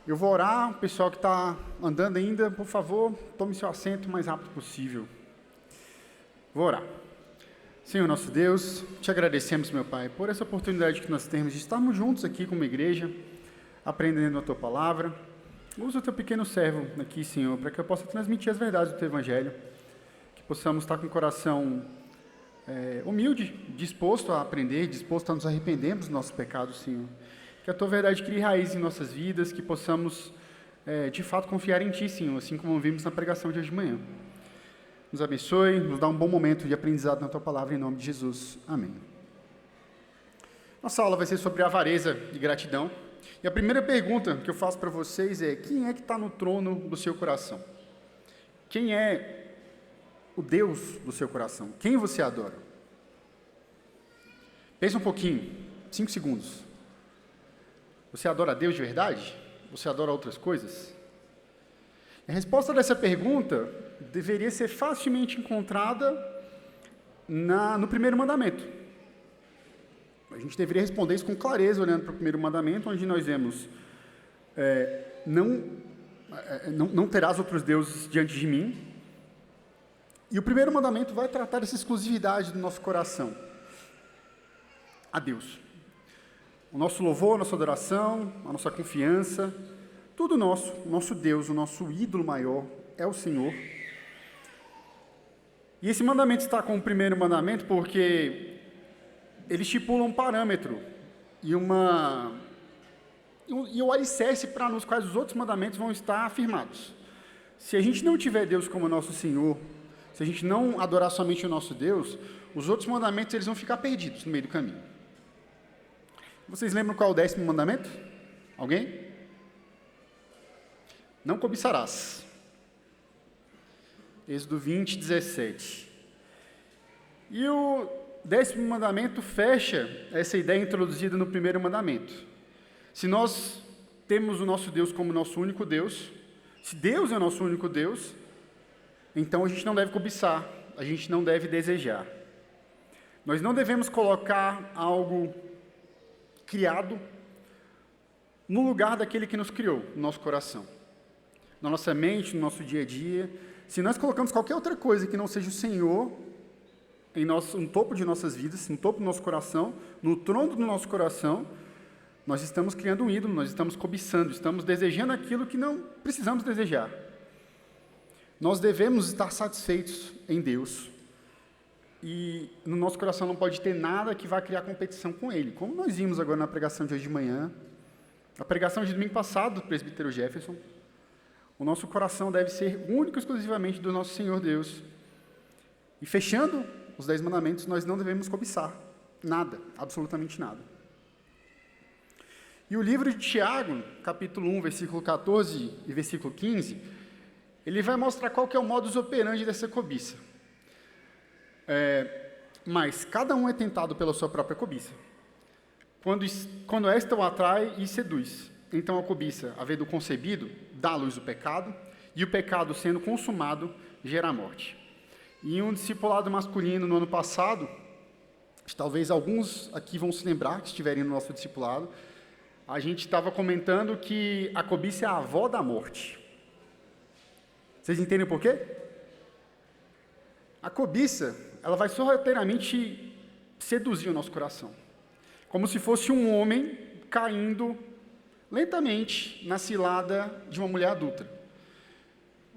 Eu vou orar, o pessoal que está andando ainda, por favor, tome seu assento o mais rápido possível. Vou orar. Senhor nosso Deus, te agradecemos, meu Pai, por essa oportunidade que nós temos de estarmos juntos aqui como igreja, aprendendo a Tua Palavra. Usa o Teu pequeno servo aqui, Senhor, para que eu possa transmitir as verdades do Teu Evangelho, que possamos estar com o coração humilde, disposto a aprender, disposto a nos arrependermos dos nossos pecados, Senhor. Que a Tua verdade crie raiz em nossas vidas, que possamos, de fato, confiar em Ti, Senhor, assim como vimos na pregação de hoje de manhã. Nos abençoe, nos dá um bom momento de aprendizado na Tua Palavra, em nome de Jesus. Amém. Nossa aula vai ser sobre avareza e gratidão. E a primeira pergunta que eu faço para vocês é: quem é que está no trono do seu coração? Quem é o Deus do seu coração? Quem você adora? Pensa um pouquinho, 5 segundos. Você adora a Deus de verdade? Você adora outras coisas? A resposta dessa pergunta deveria ser facilmente encontrada no primeiro mandamento. A gente deveria responder isso com clareza, olhando para o primeiro mandamento, onde nós vemos: não terás outros deuses diante de mim. E o primeiro mandamento vai tratar dessa exclusividade do nosso coração a Deus. O nosso louvor, a nossa adoração, a nossa confiança, tudo nosso, o nosso Deus, o nosso ídolo maior é o Senhor. E esse mandamento está com o primeiro mandamento porque ele estipula um parâmetro e o alicerce para nos quais os outros mandamentos vão estar afirmados. Se a gente não tiver Deus como nosso Senhor, se a gente não adorar somente o nosso Deus, os outros mandamentos eles vão ficar perdidos no meio do caminho. Vocês lembram qual é o 10º mandamento? Alguém? Não cobiçarás. Êxodo 20, 17. E o 10º mandamento fecha essa ideia introduzida no primeiro mandamento. Se nós temos o nosso Deus como nosso único Deus, se Deus é o nosso único Deus, então a gente não deve cobiçar, a gente não deve desejar. Nós não devemos colocar algo criado no lugar daquele que nos criou, no nosso coração. Na nossa mente, no nosso dia a dia. Se nós colocamos qualquer outra coisa que não seja o Senhor no topo de nossas vidas, no topo do nosso coração, no trono do nosso coração, nós estamos criando um ídolo, nós estamos cobiçando, estamos desejando aquilo que não precisamos desejar. Nós devemos estar satisfeitos em Deus. E no nosso coração não pode ter nada que vá criar competição com Ele. Como nós vimos agora na pregação de hoje de manhã, a pregação de domingo passado do presbítero Jefferson, o nosso coração deve ser único e exclusivamente do nosso Senhor Deus. E fechando os 10 mandamentos, nós não devemos cobiçar nada, absolutamente nada. E o livro de Tiago, capítulo 1, versículo 14 e versículo 15, ele vai mostrar qual que é o modus operandi dessa cobiça. Mas cada um é tentado pela sua própria cobiça. Quando esta o atrai e seduz. Então a cobiça, havendo concebido, dá à luz o pecado, e o pecado, sendo consumado, gera a morte. E em um discipulado masculino no ano passado, talvez alguns aqui vão se lembrar, que estiverem no nosso discipulado, a gente estava comentando que a cobiça é a avó da morte. Vocês entendem por quê? A cobiça, ela vai sorrateiramente seduzir o nosso coração. Como se fosse um homem caindo lentamente na cilada de uma mulher adulta.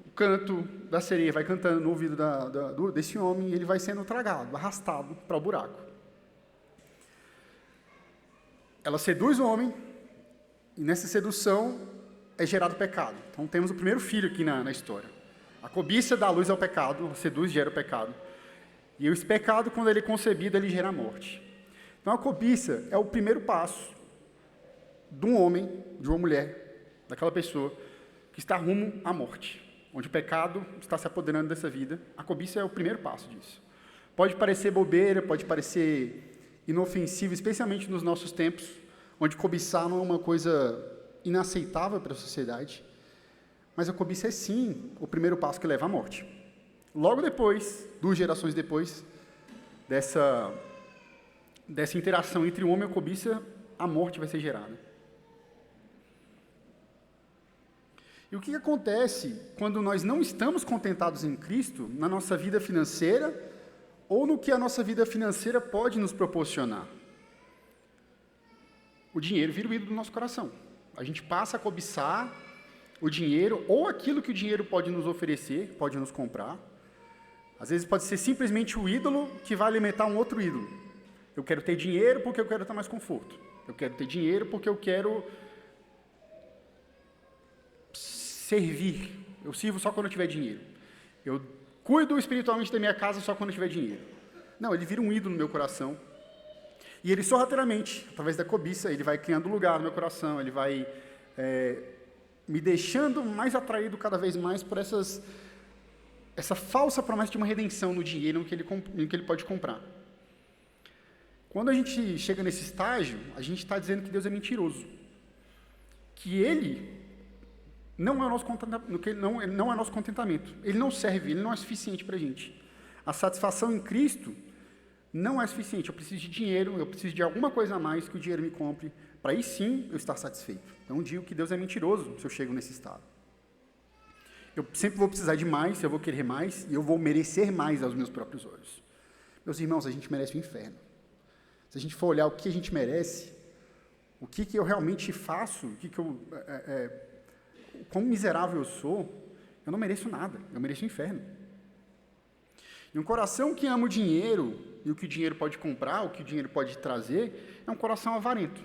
O canto da sereia vai cantando no ouvido desse homem e ele vai sendo tragado, arrastado para o buraco. Ela seduz o homem e nessa sedução é gerado pecado. Então temos o primeiro filho aqui na história. A cobiça dá luz ao pecado, seduz e gera o pecado. E esse pecado, quando ele é concebido, ele gera a morte. Então a cobiça é o primeiro passo de um homem, de uma mulher, daquela pessoa que está rumo à morte, onde o pecado está se apoderando dessa vida. A cobiça é o primeiro passo disso. Pode parecer bobeira, pode parecer inofensivo, especialmente nos nossos tempos, onde cobiçar não é uma coisa inaceitável para a sociedade, mas a cobiça é sim o primeiro passo que leva à morte. Logo depois, 2 gerações depois dessa interação entre o homem e a cobiça, a morte vai ser gerada. E o que acontece quando nós não estamos contentados em Cristo, na nossa vida financeira, ou no que a nossa vida financeira pode nos proporcionar? O dinheiro vira o ídolo do nosso coração. A gente passa a cobiçar o dinheiro, ou aquilo que o dinheiro pode nos oferecer, pode nos comprar. Às vezes pode ser simplesmente o ídolo que vai alimentar um outro ídolo. Eu quero ter dinheiro porque eu quero ter mais conforto. Eu quero ter dinheiro porque eu quero servir. Eu sirvo só quando eu tiver dinheiro. Eu cuido espiritualmente da minha casa só quando eu tiver dinheiro. Não, ele vira um ídolo no meu coração. E ele sorrateiramente, através da cobiça, ele vai criando lugar no meu coração, ele vai me deixando mais atraído cada vez mais por essa falsa promessa de uma redenção no dinheiro, no que ele pode comprar. Quando a gente chega nesse estágio, a gente está dizendo que Deus é mentiroso. Que Ele não é o nosso contentamento. Ele não serve, Ele não é suficiente para a gente. A satisfação em Cristo não é suficiente. Eu preciso de dinheiro, eu preciso de alguma coisa a mais que o dinheiro me compre, para aí sim eu estar satisfeito. Então digo que Deus é mentiroso se eu chego nesse estado. Eu sempre vou precisar de mais, eu vou querer mais, e eu vou merecer mais aos meus próprios olhos. Meus irmãos, a gente merece o inferno. Se a gente for olhar o que a gente merece, o que eu realmente faço, quão miserável eu sou, eu não mereço nada, eu mereço o inferno. E um coração que ama o dinheiro, e o que o dinheiro pode comprar, o que o dinheiro pode trazer, é um coração avarento.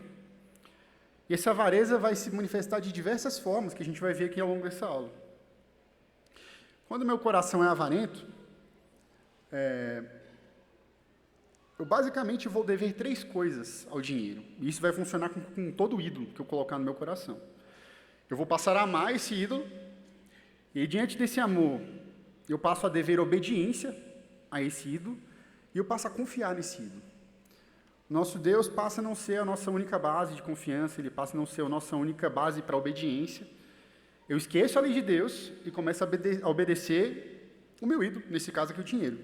E essa avareza vai se manifestar de diversas formas, que a gente vai ver aqui ao longo dessa aula. Quando meu coração é avarento, eu basicamente vou dever 3 coisas ao dinheiro. E isso vai funcionar com todo ídolo que eu colocar no meu coração. Eu vou passar a amar esse ídolo, e diante desse amor, eu passo a dever obediência a esse ídolo, e eu passo a confiar nesse ídolo. Nosso Deus passa a não ser a nossa única base de confiança, Ele passa a não ser a nossa única base para obediência. Eu esqueço a lei de Deus e começo a obedecer o meu ídolo, nesse caso aqui o dinheiro.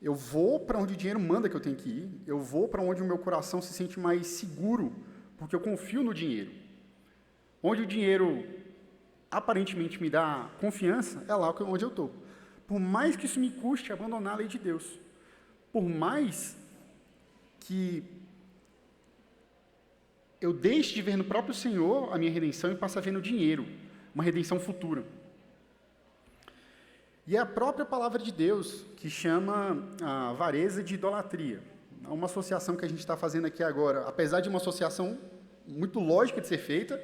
Eu vou para onde o dinheiro manda que eu tenho que ir, eu vou para onde o meu coração se sente mais seguro, porque eu confio no dinheiro. Onde o dinheiro aparentemente me dá confiança, é lá onde eu estou. Por mais que isso me custe abandonar a lei de Deus, por mais que eu deixe de ver no próprio Senhor a minha redenção e passe a ver no dinheiro, uma redenção futura. E é a própria palavra de Deus que chama a avareza de idolatria. É uma associação que a gente está fazendo aqui agora, apesar de uma associação muito lógica de ser feita,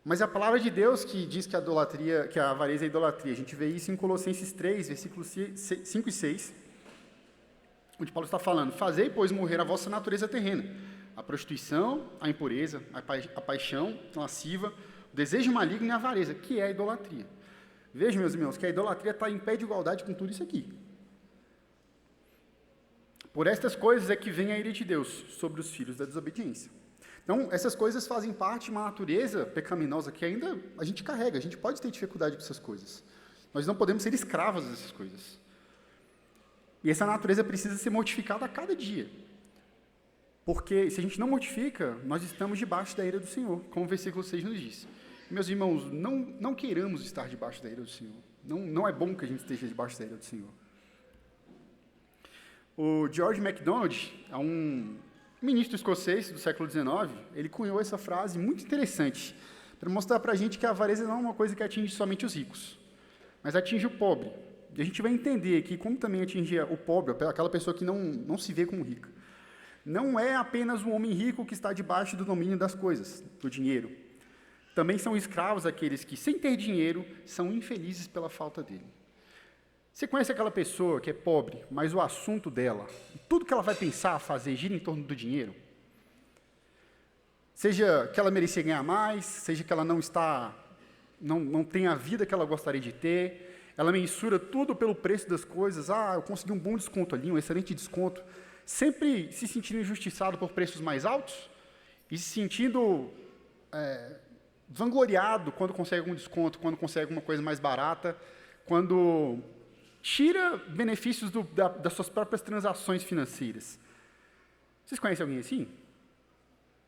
mas é a palavra de Deus que diz que a avareza é idolatria. A gente vê isso em Colossenses 3, versículos 5 e 6, onde Paulo está falando: fazei, pois, morrer a vossa natureza terrena, a prostituição, a impureza, a paixão lasciva, o desejo maligno e a avareza, que é a idolatria. Vejam, meus irmãos, que a idolatria está em pé de igualdade com tudo isso aqui. Por estas coisas é que vem a ira de Deus sobre os filhos da desobediência. Então, essas coisas fazem parte de uma natureza pecaminosa que ainda a gente carrega, a gente pode ter dificuldade com essas coisas. Nós não podemos ser escravos dessas coisas. E essa natureza precisa ser mortificada a cada dia. Porque se a gente não mortifica, nós estamos debaixo da ira do Senhor, como o versículo 6 nos diz. Meus irmãos, não queiramos estar debaixo da ira do Senhor. Não é bom que a gente esteja debaixo da ira do Senhor. O George MacDonald, um ministro escocês do século XIX, ele cunhou essa frase muito interessante, para mostrar para a gente que a avareza não é uma coisa que atinge somente os ricos, mas atinge o pobre. E a gente vai entender aqui como também atinge o pobre, aquela pessoa que não se vê como rica. Não é apenas o homem rico que está debaixo do domínio das coisas, do dinheiro. Também são escravos aqueles que, sem ter dinheiro, são infelizes pela falta dele. Você conhece aquela pessoa que é pobre, mas o assunto dela, tudo que ela vai pensar, fazer, gira em torno do dinheiro? Seja que ela merecia ganhar mais, seja que ela não tem a vida que ela gostaria de ter, ela mensura tudo pelo preço das coisas. Eu consegui um bom desconto ali, um excelente desconto. Sempre se sentindo injustiçado por preços mais altos e se sentindo vangloriado quando consegue algum desconto, quando consegue uma coisa mais barata, quando tira benefícios das suas próprias transações financeiras. Vocês conhecem alguém assim?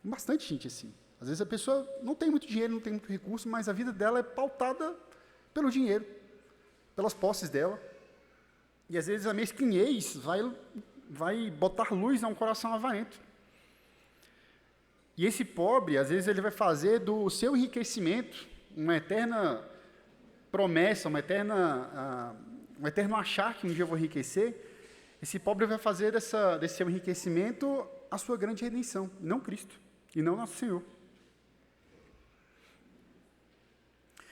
Tem bastante gente assim. Às vezes a pessoa não tem muito dinheiro, não tem muito recurso, mas a vida dela é pautada pelo dinheiro, pelas posses dela. E às vezes a mesquinhez vai botar luz a um coração avarento. E esse pobre, às vezes, ele vai fazer do seu enriquecimento uma eterna promessa, um eterno achar que um dia eu vou enriquecer. Esse pobre vai fazer desse seu enriquecimento a sua grande redenção, não Cristo, e não nosso Senhor.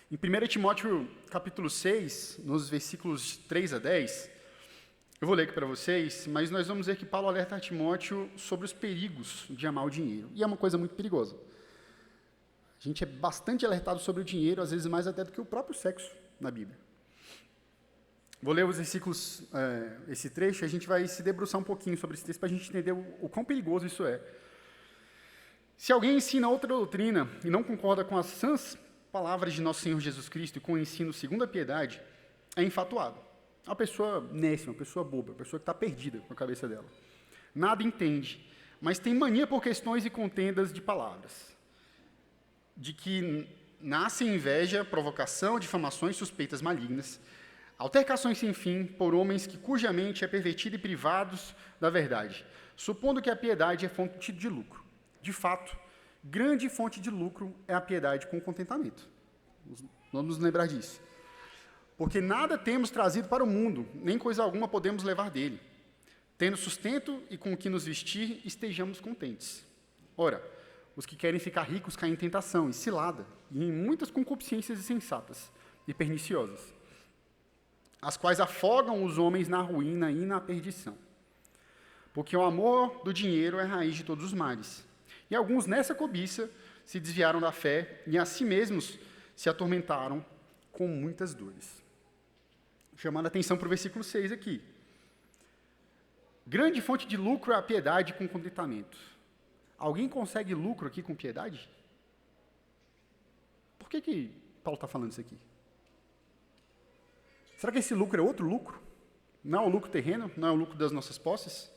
Em 1 Timóteo, capítulo 6, nos versículos 3 a 10, eu vou ler aqui para vocês, mas nós vamos ver que Paulo alerta a Timóteo sobre os perigos de amar o dinheiro. E é uma coisa muito perigosa. A gente é bastante alertado sobre o dinheiro, às vezes mais até do que o próprio sexo na Bíblia. Vou ler os versículos, esse trecho, e a gente vai se debruçar um pouquinho sobre esse texto para a gente entender o quão perigoso isso é. Se alguém ensina outra doutrina e não concorda com as sãs palavras de nosso Senhor Jesus Cristo e com o ensino segundo a piedade, é infatuado. Uma pessoa nécia, uma pessoa boba, uma pessoa que está perdida com a cabeça dela. Nada entende, mas tem mania por questões e contendas de palavras. De que nasce inveja, provocação, difamações, suspeitas malignas, altercações sem fim por homens cuja mente é pervertida e privados da verdade, supondo que a piedade é fonte de lucro. De fato, grande fonte de lucro é a piedade com contentamento. Vamos nos lembrar disso. Porque nada temos trazido para o mundo, nem coisa alguma podemos levar dele. Tendo sustento e com o que nos vestir, estejamos contentes. Ora, os que querem ficar ricos caem em tentação, em cilada, e em muitas concupiscências insensatas e perniciosas, as quais afogam os homens na ruína e na perdição. Porque o amor do dinheiro é a raiz de todos os males. E alguns nessa cobiça se desviaram da fé e a si mesmos se atormentaram com muitas dores. Chamando a atenção para o versículo 6 aqui. Grande fonte de lucro é a piedade com contentamento. Alguém consegue lucro aqui com piedade? Por que Paulo está falando isso aqui? Será que esse lucro é outro lucro? Não é o lucro terreno? Não é o lucro das nossas posses?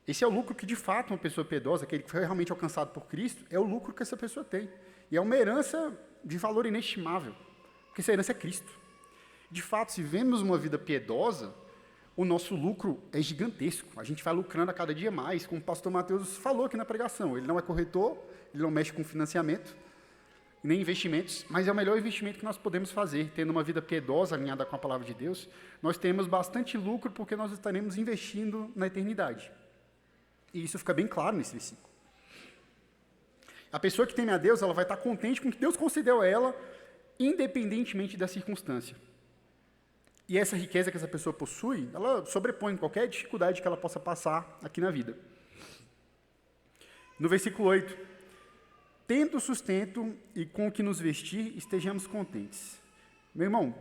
Esse é o lucro que, de fato, uma pessoa piedosa, aquele que foi realmente alcançado por Cristo, é o lucro que essa pessoa tem. E é uma herança de valor inestimável, porque essa herança é Cristo. De fato, se vivemos uma vida piedosa, o nosso lucro é gigantesco. A gente vai lucrando a cada dia mais, como o pastor Mateus falou aqui na pregação. Ele não é corretor, ele não mexe com financiamento, nem investimentos, mas é o melhor investimento que nós podemos fazer. Tendo uma vida piedosa, alinhada com a palavra de Deus, nós temos bastante lucro porque nós estaremos investindo na eternidade. E isso fica bem claro nesse versículo. A pessoa que teme a Deus, ela vai estar contente com o que Deus concedeu a ela, independentemente da circunstância. E essa riqueza que essa pessoa possui, ela sobrepõe qualquer dificuldade que ela possa passar aqui na vida. No versículo 8, tendo sustento e com o que nos vestir, estejamos contentes. Meu irmão,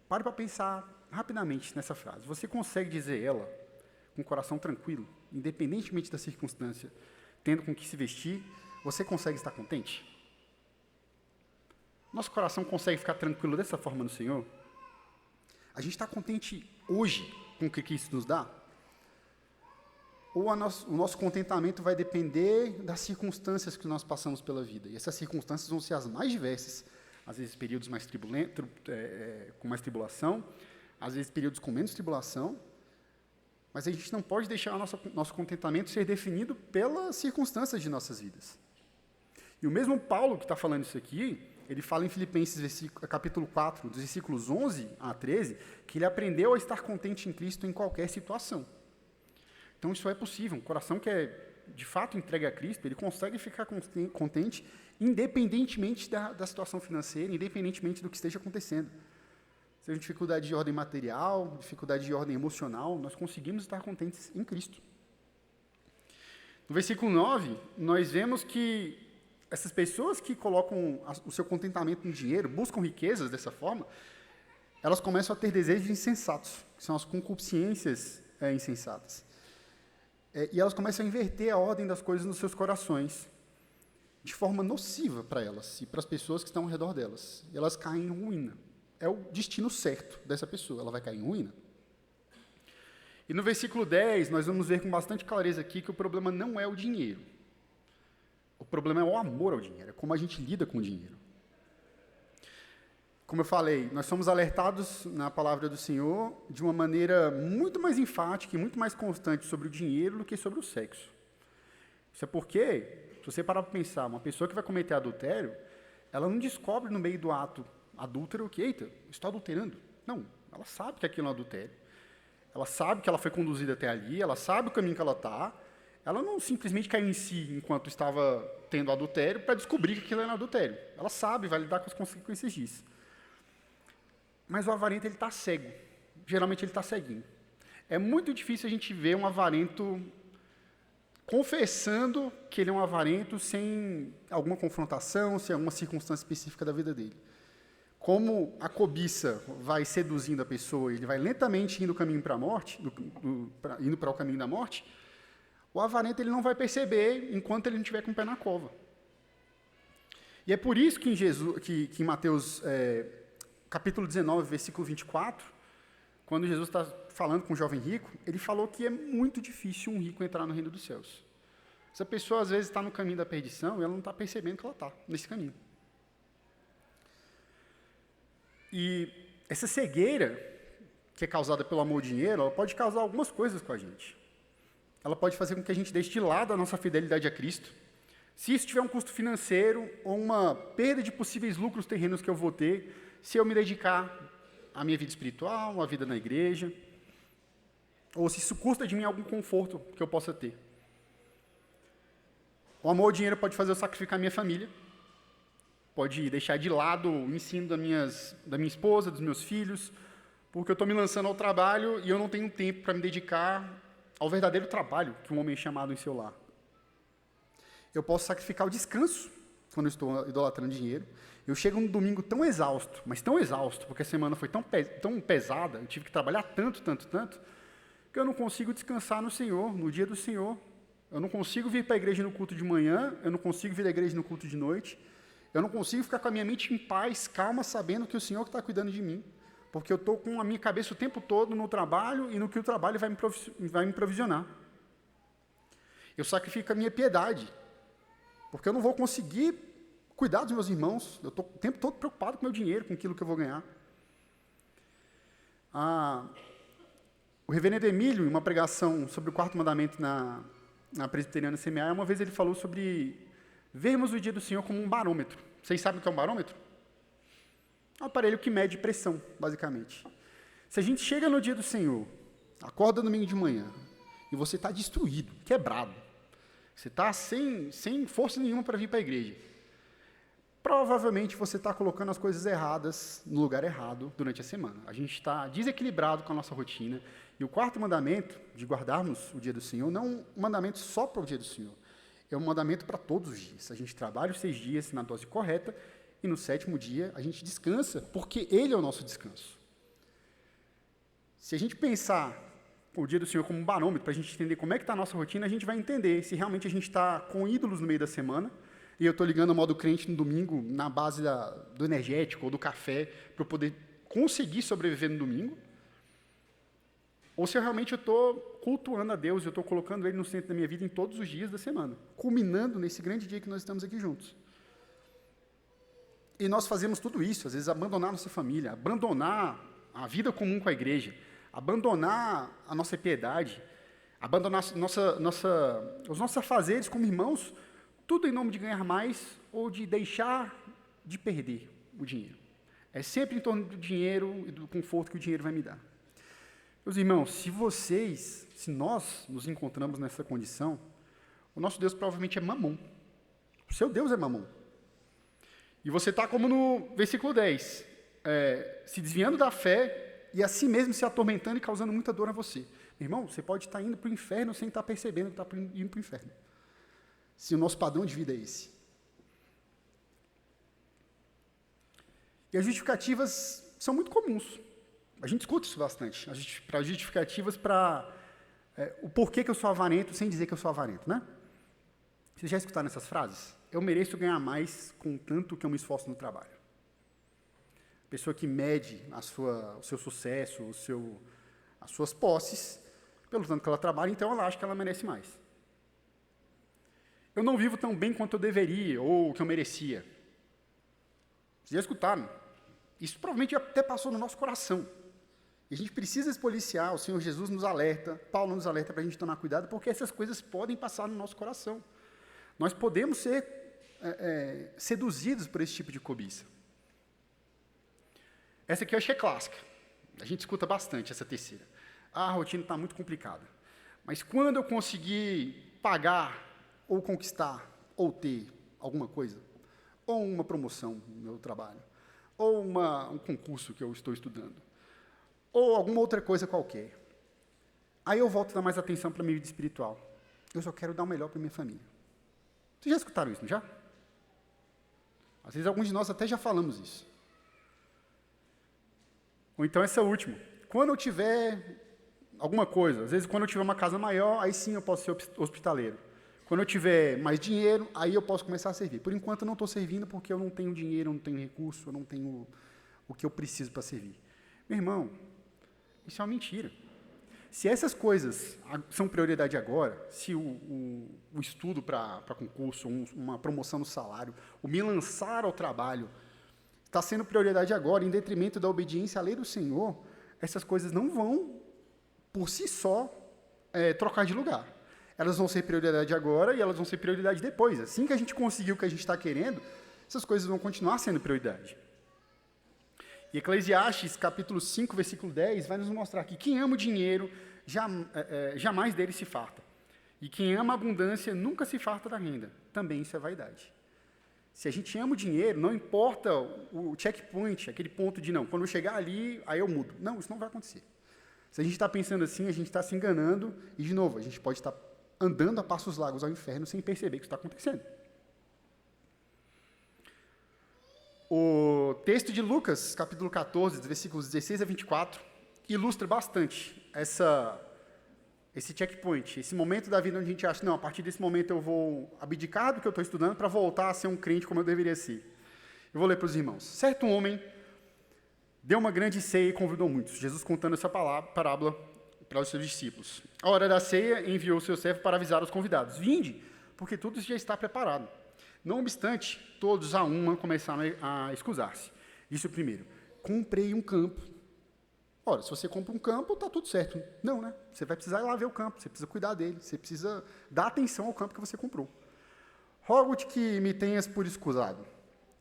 pare para pensar rapidamente nessa frase. Você consegue dizer ela com o coração tranquilo, independentemente da circunstância, tendo com o que se vestir, você consegue estar contente? Nosso coração consegue ficar tranquilo dessa forma no Senhor? A gente está contente hoje com o que Cristo nos dá? Ou o nosso contentamento vai depender das circunstâncias que nós passamos pela vida? E essas circunstâncias vão ser as mais diversas. Às vezes períodos mais com mais tribulação, às vezes períodos com menos tribulação. Mas a gente não pode deixar o nosso contentamento ser definido pelas circunstâncias de nossas vidas. E o mesmo Paulo que está falando isso aqui, ele fala em Filipenses capítulo 4, dos versículos 11 a 13, que ele aprendeu a estar contente em Cristo em qualquer situação. Então isso é possível. Um coração que é de fato entregue a Cristo, ele consegue ficar contente independentemente da situação financeira, independentemente do que esteja acontecendo. Seja dificuldade de ordem material, dificuldade de ordem emocional, nós conseguimos estar contentes em Cristo. No versículo 9, nós vemos que essas pessoas que colocam o seu contentamento no dinheiro, buscam riquezas dessa forma, elas começam a ter desejos insensatos, que são as concupiscências insensatas. E elas começam a inverter a ordem das coisas nos seus corações, de forma nociva para elas e para as pessoas que estão ao redor delas. E elas caem em ruína. É o destino certo dessa pessoa, ela vai cair em ruína. E no versículo 10, nós vamos ver com bastante clareza aqui que o problema não é o dinheiro. O problema é o amor ao dinheiro, é como a gente lida com o dinheiro. Como eu falei, nós somos alertados na palavra do Senhor de uma maneira muito mais enfática e muito mais constante sobre o dinheiro do que sobre o sexo. Isso é porque, se você parar para pensar, uma pessoa que vai cometer adultério, ela não descobre no meio do ato adúltero que, eita, estou adulterando. Não, ela sabe que aquilo é um adultério. Ela sabe que ela foi conduzida até ali, ela sabe o caminho que ela está. Ela não simplesmente caiu em si enquanto estava tendo adultério para descobrir que aquilo era adultério. Ela sabe, vai lidar com as consequências disso. Mas o avarento, ele está cego. Geralmente, ele está ceguinho. É muito difícil a gente ver um avarento confessando que ele é um avarento sem alguma confrontação, sem alguma circunstância específica da vida dele. Como a cobiça vai seduzindo a pessoa, ele vai lentamente indo caminho para a morte, indo para o caminho da morte, o avarento ele não vai perceber enquanto ele não estiver com o pé na cova. E é por isso que em Mateus capítulo 19, versículo 24, quando Jesus está falando com o jovem rico, ele falou que é muito difícil um rico entrar no reino dos céus. Essa pessoa, às vezes, está no caminho da perdição e ela não está percebendo que ela está nesse caminho. E essa cegueira, que é causada pelo amor ao dinheiro, ela pode causar algumas coisas com a gente. Ela pode fazer com que a gente deixe de lado a nossa fidelidade a Cristo. Se isso tiver um custo financeiro ou uma perda de possíveis lucros terrenos que eu vou ter, se eu me dedicar à minha vida espiritual, à vida na igreja, ou se isso custa de mim algum conforto que eu possa ter. O amor ao dinheiro pode fazer eu sacrificar a minha família, pode deixar de lado o ensino da minha esposa, dos meus filhos, porque eu estou me lançando ao trabalho e eu não tenho tempo para me dedicar ao verdadeiro trabalho que um homem é chamado em seu lar. Eu posso sacrificar o descanso quando eu estou idolatrando dinheiro. Eu chego no domingo tão exausto, mas tão exausto, porque a semana foi tão pesada, eu tive que trabalhar tanto, que eu não consigo descansar no Senhor, no dia do Senhor. Eu não consigo vir para a igreja no culto de manhã, eu não consigo vir à igreja no culto de noite, eu não consigo ficar com a minha mente em paz, calma, sabendo que o Senhor está cuidando de mim, porque eu estou com a minha cabeça o tempo todo no trabalho e no que o trabalho vai me provisionar. Eu sacrifico a minha piedade, porque eu não vou conseguir cuidar dos meus irmãos, eu estou o tempo todo preocupado com o meu dinheiro, com aquilo que eu vou ganhar. O reverendo Emílio, em uma pregação sobre o quarto mandamento na Presbiteriana CMA, uma vez ele falou sobre vermos o dia do Senhor como um barômetro. Vocês sabem o que é um barômetro? É um aparelho que mede pressão, basicamente. Se a gente chega no dia do Senhor, acorda no domingo de manhã, e você está destruído, quebrado, você está sem força nenhuma para vir para a igreja, provavelmente você está colocando as coisas erradas no lugar errado durante a semana. A gente está desequilibrado com a nossa rotina. E o quarto mandamento, de guardarmos o dia do Senhor, não é um mandamento só para o dia do Senhor. É um mandamento para todos os dias. A gente trabalha os 6 dias na dose correta e no 7º dia a gente descansa, porque Ele é o nosso descanso. Se a gente pensar o dia do Senhor como um barômetro, para a gente entender como é que está a nossa rotina, a gente vai entender se realmente a gente está com ídolos no meio da semana, e eu estou ligando o modo crente no domingo na base do energético ou do café para eu poder conseguir sobreviver no domingo, ou se eu realmente estou cultuando a Deus, eu estou colocando Ele no centro da minha vida em todos os dias da semana, culminando nesse grande dia que nós estamos aqui juntos. E nós fazemos tudo isso, às vezes abandonar nossa família, abandonar a vida comum com a igreja, abandonar a nossa piedade, abandonar os nossos afazeres como irmãos, tudo em nome de ganhar mais ou de deixar de perder o dinheiro. É sempre em torno do dinheiro e do conforto que o dinheiro vai me dar. Meus irmãos, se nós nos encontramos nessa condição, o nosso Deus provavelmente é Mamon. O seu Deus é Mamon. E você está como no versículo 10, se desviando da fé e assim mesmo se atormentando e causando muita dor a você. Meu irmão, você pode estar indo para o inferno sem estar percebendo que está indo para o inferno. Se o nosso padrão de vida é esse. E as justificativas são muito comuns. A gente escuta isso bastante. As justificativas para o porquê que eu sou avarento sem dizer que eu sou avarento, né? Vocês já escutaram essas frases? Eu mereço ganhar mais com tanto que eu me esforço no trabalho. A pessoa que mede o seu sucesso, as suas posses, pelo tanto que ela trabalha, então ela acha que ela merece mais. eu não vivo tão bem quanto eu deveria ou que eu merecia. Vocês já escutaram? Isso provavelmente até passou no nosso coração. E a gente precisa se policiar, o Senhor Jesus nos alerta, Paulo nos alerta para a gente tomar cuidado, porque essas coisas podem passar no nosso coração. Nós podemos ser seduzidos por esse tipo de cobiça. Essa aqui eu achei clássica. A gente escuta bastante essa terceira. A rotina está muito complicada. Mas quando eu conseguir pagar, ou conquistar, ou ter alguma coisa, ou uma promoção no meu trabalho, ou um concurso que eu estou estudando, ou alguma outra coisa qualquer, aí eu volto a dar mais atenção para a minha vida espiritual. Eu só quero dar o melhor para a minha família. Vocês já escutaram isso, não já? Às vezes alguns de nós até já falamos isso. Ou então essa última. Quando eu tiver alguma coisa, às vezes quando eu tiver uma casa maior, aí sim eu posso ser hospitaleiro. Quando eu tiver mais dinheiro, aí eu posso começar a servir. Por enquanto eu não estou servindo porque eu não tenho dinheiro, eu não tenho recurso, eu não tenho o que eu preciso para servir. Meu irmão, isso é uma mentira. Se essas coisas são prioridade agora, se o estudo para concurso, uma promoção no salário, o me lançar ao trabalho, está sendo prioridade agora, em detrimento da obediência à lei do Senhor, essas coisas não vão, por si só, trocar de lugar. Elas vão ser prioridade agora e elas vão ser prioridade depois. Assim que a gente conseguir o que a gente está querendo, essas coisas vão continuar sendo prioridade. E Eclesiastes, capítulo 5, versículo 10, vai nos mostrar que quem ama o dinheiro, jamais dele se farta. E quem ama a abundância, nunca se farta da renda. Também isso é vaidade. Se a gente ama o dinheiro, não importa o checkpoint, aquele ponto de, não, quando eu chegar ali, aí eu mudo. Não, isso não vai acontecer. Se a gente está pensando assim, a gente está se enganando, e, de novo, a gente pode estar andando a passos largos ao inferno sem perceber que isso está acontecendo. O texto de Lucas, capítulo 14, versículos 16 a 24, ilustra bastante esse checkpoint, esse momento da vida onde a gente acha, não, a partir desse momento eu vou abdicar do que eu estou estudando para voltar a ser um crente como eu deveria ser. Eu vou ler para os irmãos. Certo homem deu uma grande ceia e convidou muitos. Jesus contando essa parábola para os seus discípulos. À hora da ceia, enviou o seu servo para avisar os convidados. Vinde, porque tudo já está preparado. Não obstante, todos a uma começaram a escusar-se. Disse o primeiro, comprei um campo. Ora, se você compra um campo, está tudo certo. Não, né? Você vai precisar ir lá ver o campo, você precisa cuidar dele, você precisa dar atenção ao campo que você comprou. Rogo-te que me tenhas por escusado.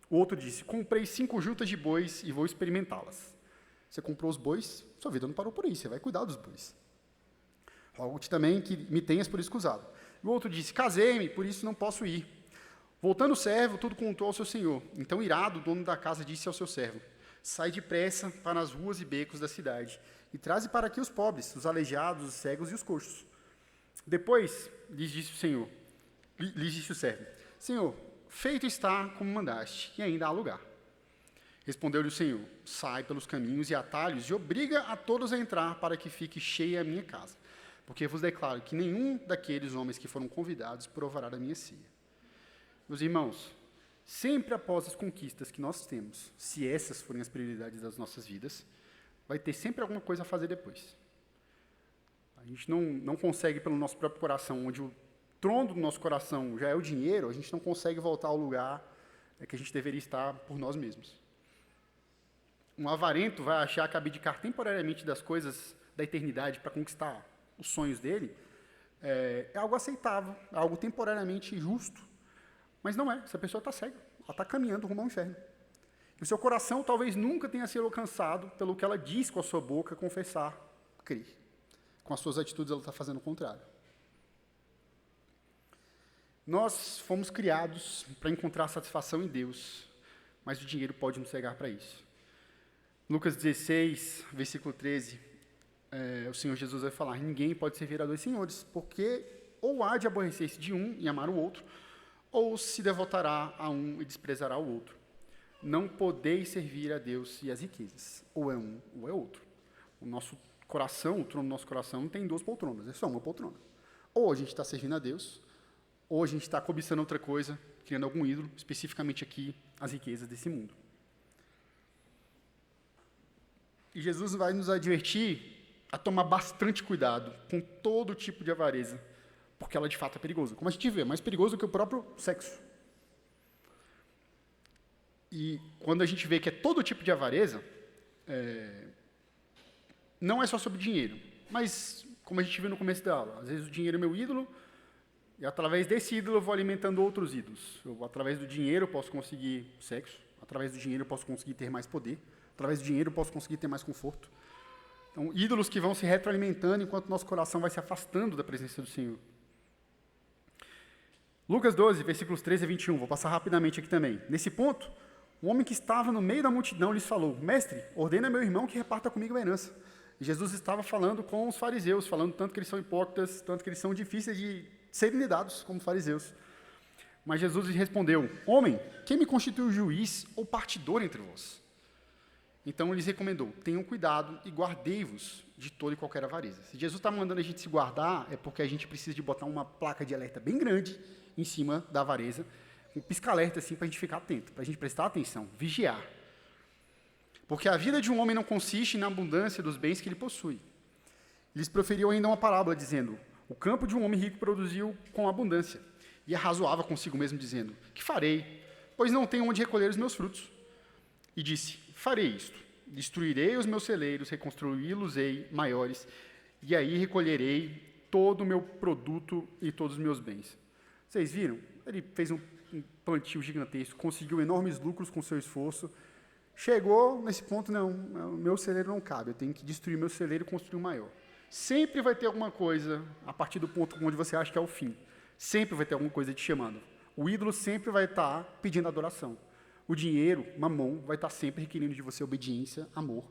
O outro disse, comprei 5 juntas de bois e vou experimentá-las. Você comprou os bois, sua vida não parou por aí, você vai cuidar dos bois. Rogo-te também que me tenhas por escusado. O outro disse, casei-me, por isso não posso ir. Voltando o servo, tudo contou ao seu senhor. Então, irado, o dono da casa disse ao seu servo, sai depressa para as ruas e becos da cidade, e traze para aqui os pobres, os aleijados, os cegos e os coxos. Depois, lhes disse o servo, Senhor, feito está como mandaste, e ainda há lugar. Respondeu-lhe o Senhor, sai pelos caminhos e atalhos, e obriga a todos a entrar, para que fique cheia a minha casa. Porque vos declaro que nenhum daqueles homens que foram convidados provará da minha ceia. Meus irmãos, sempre após as conquistas que nós temos, se essas forem as prioridades das nossas vidas, vai ter sempre alguma coisa a fazer depois. A gente não consegue, pelo nosso próprio coração, onde o trono do nosso coração já é o dinheiro, a gente não consegue voltar ao lugar que a gente deveria estar por nós mesmos. Um avarento vai achar que abdicar temporariamente das coisas da eternidade para conquistar os sonhos dele é algo aceitável, é algo temporariamente justo. Mas não é, essa pessoa está cega, ela está caminhando rumo ao inferno. E o seu coração talvez nunca tenha sido alcançado pelo que ela diz com a sua boca, confessar, crer. Com as suas atitudes ela está fazendo o contrário. Nós fomos criados para encontrar satisfação em Deus, mas o dinheiro pode nos cegar para isso. Lucas 16, versículo 13, o Senhor Jesus vai falar, ninguém pode servir a 2 senhores, porque ou há de aborrecer-se de um e amar o outro, ou se devotará a um e desprezará o outro. Não podeis servir a Deus e às riquezas. Ou é um, ou é outro. O nosso coração, o trono do nosso coração, não tem 2 poltronas, é só uma poltrona. Ou a gente está servindo a Deus, ou a gente está cobiçando outra coisa, criando algum ídolo, especificamente aqui, as riquezas desse mundo. E Jesus vai nos advertir a tomar bastante cuidado com todo tipo de avareza, porque ela de fato é perigosa. Como a gente vê, é mais perigoso que o próprio sexo. E quando a gente vê que é todo tipo de avareza, não é só sobre dinheiro, mas como a gente viu no começo da aula, às vezes o dinheiro é meu ídolo, e através desse ídolo eu vou alimentando outros ídolos. Através do dinheiro eu posso conseguir sexo, através do dinheiro eu posso conseguir ter mais poder, através do dinheiro eu posso conseguir ter mais conforto. Então, ídolos que vão se retroalimentando enquanto nosso coração vai se afastando da presença do Senhor. Lucas 12, versículos 13 a 21, vou passar rapidamente aqui também. Nesse ponto, um homem que estava no meio da multidão lhes falou: Mestre, ordena meu irmão que reparta comigo a herança. E Jesus estava falando com os fariseus, falando tanto que eles são hipócritas, tanto que eles são difíceis de serem lidados como fariseus. Mas Jesus lhe respondeu: Homem, quem me constituiu juiz ou partidor entre vós? Então ele lhes recomendou: tenham cuidado e guardei-vos de toda e qualquer avareza. Se Jesus está mandando a gente se guardar, é porque a gente precisa de botar uma placa de alerta bem grande em cima da avareza, um pisca-alerta assim para a gente ficar atento, para a gente prestar atenção, vigiar. Porque a vida de um homem não consiste na abundância dos bens que ele possui. Lhes proferiu ainda uma parábola, dizendo: o campo de um homem rico produziu com abundância. E arrazoava consigo mesmo, dizendo: que farei? Pois não tenho onde recolher os meus frutos. E disse: farei isto, destruirei os meus celeiros, reconstruí-los-ei maiores, e aí recolherei todo o meu produto e todos os meus bens. Vocês viram? Ele fez um plantio gigantesco, conseguiu enormes lucros com seu esforço, chegou nesse ponto: não, o meu celeiro não cabe, eu tenho que destruir meu celeiro e construir um maior. Sempre vai ter alguma coisa, a partir do ponto onde você acha que é o fim, sempre vai ter alguma coisa te chamando. O ídolo sempre vai estar pedindo adoração. O dinheiro, mamon, vai estar sempre requerindo de você obediência, amor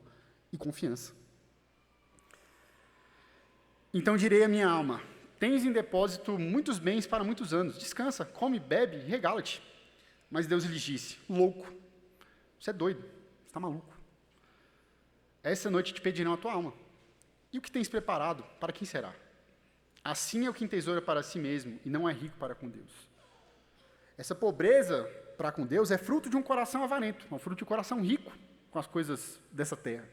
e confiança. Então direi à minha alma: tens em depósito muitos bens para muitos anos, descansa, come, bebe, regala-te. Mas Deus lhes disse: louco, você é doido, você está maluco. Essa noite te pedirão a tua alma. E o que tens preparado, para quem será? Assim é o que entesoura para si mesmo, e não é rico para com Deus. Essa pobreza para com Deus é fruto de um coração avarento, é fruto de um coração rico com as coisas dessa terra,